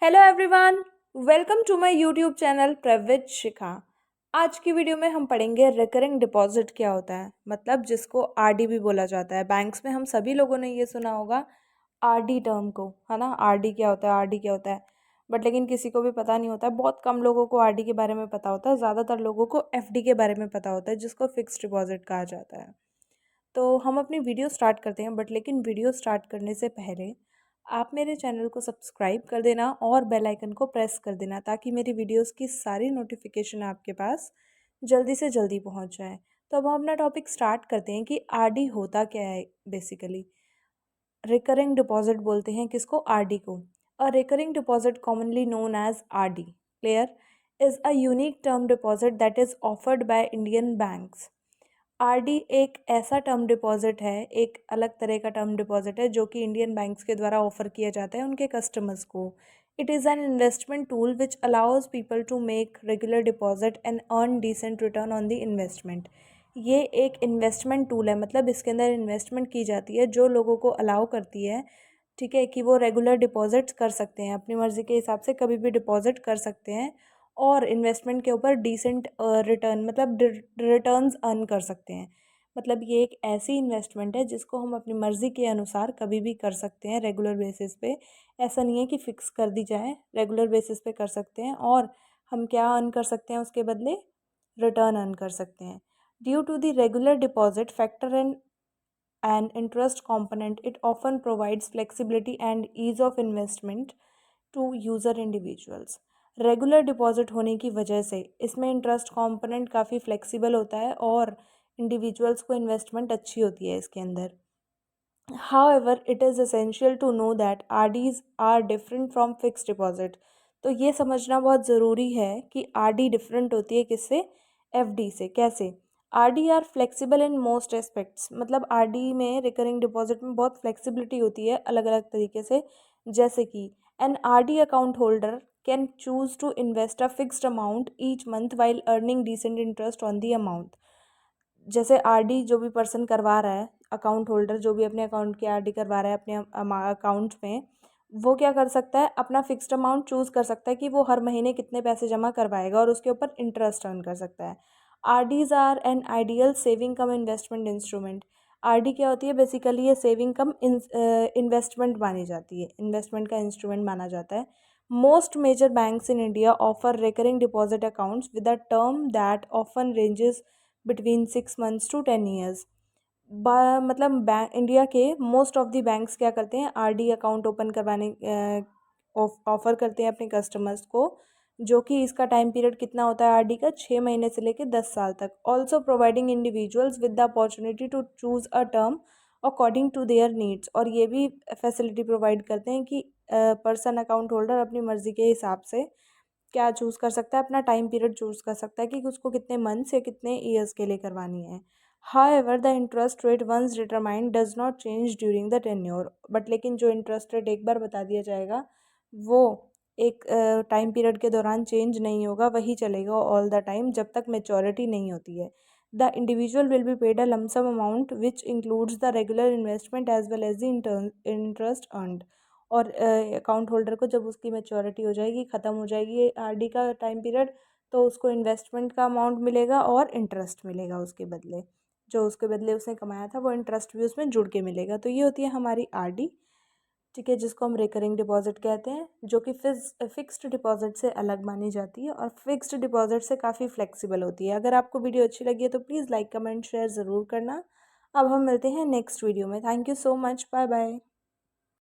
Hello everyone, welcome to my YouTube channel Pravit Shikha. आज की video में हम पढ़ेंगे रिकरिंग डिपॉजिट क्या होता है, मतलब जिसको आरडी भी बोला जाता है। बैंक्स में हम सभी लोगों ने ये सुना होगा आरडी टर्म को, है ना। आरडी क्या होता है, आरडी क्या होता है, बट लेकिन किसी को भी पता नहीं होता है। बहुत कम लोगों को आरडी के बारे में पता होता है, ज़्यादातर लोगों को एफडी के बारे में पता होता है, जिसको फिक्स्ड डिपॉजिट कहा जाता है। तो हम अपनी वीडियो स्टार्ट करते हैं, बट लेकिन वीडियो स्टार्ट करने से पहले आप मेरे चैनल को सब्सक्राइब कर देना और बेल आइकन को प्रेस कर देना, ताकि मेरी वीडियोस की सारी नोटिफिकेशन आपके पास जल्दी से जल्दी पहुंच जाए। तो अब हम अपना टॉपिक स्टार्ट करते हैं कि आरडी होता क्या है। बेसिकली रिकरिंग डिपॉजिट बोलते हैं किसको, आरडी को। A recurring deposit commonly known as RD clear is a unique term deposit that is offered by Indian banks. RD एक ऐसा टर्म डिपॉजिट है, एक अलग तरह का टर्म डिपॉजिट है जो कि इंडियन बैंक्स के द्वारा ऑफर किया जाता है उनके कस्टमर्स को। It is an investment tool which allows people to make regular deposit and earn decent return on the investment. ये एक इन्वेस्टमेंट टूल है, मतलब इसके अंदर इन्वेस्टमेंट की जाती है जो लोगों को अलाउ करती है, ठीक है, कि वो रेगुलर डिपॉजिट्स कर सकते हैं, अपनी मर्ज़ी के हिसाब से कभी भी डिपॉजिट कर सकते हैं और इन्वेस्टमेंट के ऊपर डिसेंट रिटर्न, मतलब रिटर्न्स अर्न कर सकते हैं। मतलब ये एक ऐसी इन्वेस्टमेंट है जिसको हम अपनी मर्ज़ी के अनुसार कभी भी कर सकते हैं रेगुलर बेसिस पे। ऐसा नहीं है कि फ़िक्स कर दी जाए, रेगुलर बेसिस पे कर सकते हैं। और हम क्या अर्न कर सकते हैं उसके बदले, रिटर्न अर्न कर सकते हैं। Due to the regular deposit factor in an interest component, it often provides flexibility and ease of investment to user individuals। Regular deposit होने की वजह से इसमें इंटरेस्ट कंपोनेंट काफ़ी फ्लेक्सिबल होता है और इंडिविजुअल्स को इन्वेस्टमेंट अच्छी होती है इसके अंदर। However, it is essential to know that RDs are different from fixed deposit। तो ये समझना बहुत ज़रूरी है कि RD डिफरेंट होती है किससे, FD से। कैसे? RD are flexible in most aspects, मतलब RD में, रिकरिंग डिपॉजिट में बहुत फ्लेक्सिबिलिटी होती है अलग अलग तरीके से। जैसे कि an RD account holder can choose to invest a fixed amount each month while earning decent interest on the amount. जैसे आरडी जो भी पर्सन करवा रहा है, अकाउंट होल्डर जो भी अपने अकाउंट की आरडी करवा रहा है अपने अकाउंट में, वो क्या कर सकता है, अपना फिक्स्ड अमाउंट चूज़ कर सकता है कि वो हर महीने कितने पैसे जमा करवाएगा और उसके ऊपर इंटरेस्ट अर्न कर सकता है। RDs are an ideal saving cum investment instrument. RD क्या होती है, बेसिकली ये सेविंग कम इन्वेस्टमेंट मानी जाती है, इन्वेस्टमेंट का इंस्ट्रूमेंट माना जाता है। Most major banks in India offer recurring deposit accounts with a term that often ranges between 6 months to 10 years. मतलब बैंक, इंडिया के मोस्ट ऑफ द बैंक्स क्या करते हैं, आरडी अकाउंट ओपन करवाने ऑफर करते हैं अपने कस्टमर्स को, जो कि इसका टाइम पीरियड कितना होता है आरडी का, 6 महीने से लेकर 10 साल तक। Also providing individuals with the opportunity to choose a term according to their needs. और ये भी फैसिलिटी प्रोवाइड करते हैं कि पर्सन, अकाउंट होल्डर अपनी मर्ज़ी के हिसाब से क्या चूज़ कर सकता है, अपना टाइम पीरियड चूज़ कर सकता है कि उसको कितने मंथ्स या कितने ईयर्स के लिए करवानी है। However the interest rate once determined does not change during the tenure. But लेकिन जो इंटरेस्ट रेट एक बार बता दिया जाएगा, वो एक टाइम पीरियड के दौरान चेंज नहीं होगा, वही चलेगा ऑल द टाइम जब तक मेच्योरिटी नहीं होती है। The individual will be paid a lumpsum amount which includes the regular investment as well as the interest earned. और अकाउंट होल्डर को जब उसकी मैच्योरिटी हो जाएगी, ख़त्म हो जाएगी आरडी का टाइम पीरियड, तो उसको इन्वेस्टमेंट का अमाउंट मिलेगा और इंटरेस्ट मिलेगा उसके बदले। जो उसके बदले उसने कमाया था वो इंटरेस्ट भी उसमें जुड़ के मिलेगा। तो ये होती है हमारी आरडी, ठीक है, जिसको हम रिकरिंग डिपॉजिट कहते हैं, जो कि फिक्स्ड डिपॉजिट से अलग मानी जाती है और फिक्स्ड डिपॉजिट से काफ़ी फ्लेक्सिबल होती है। अगर आपको वीडियो अच्छी लगी है तो प्लीज़ लाइक कमेंट शेयर ज़रूर करना। अब हम मिलते हैं नेक्स्ट वीडियो में। Thank you so much, bye bye.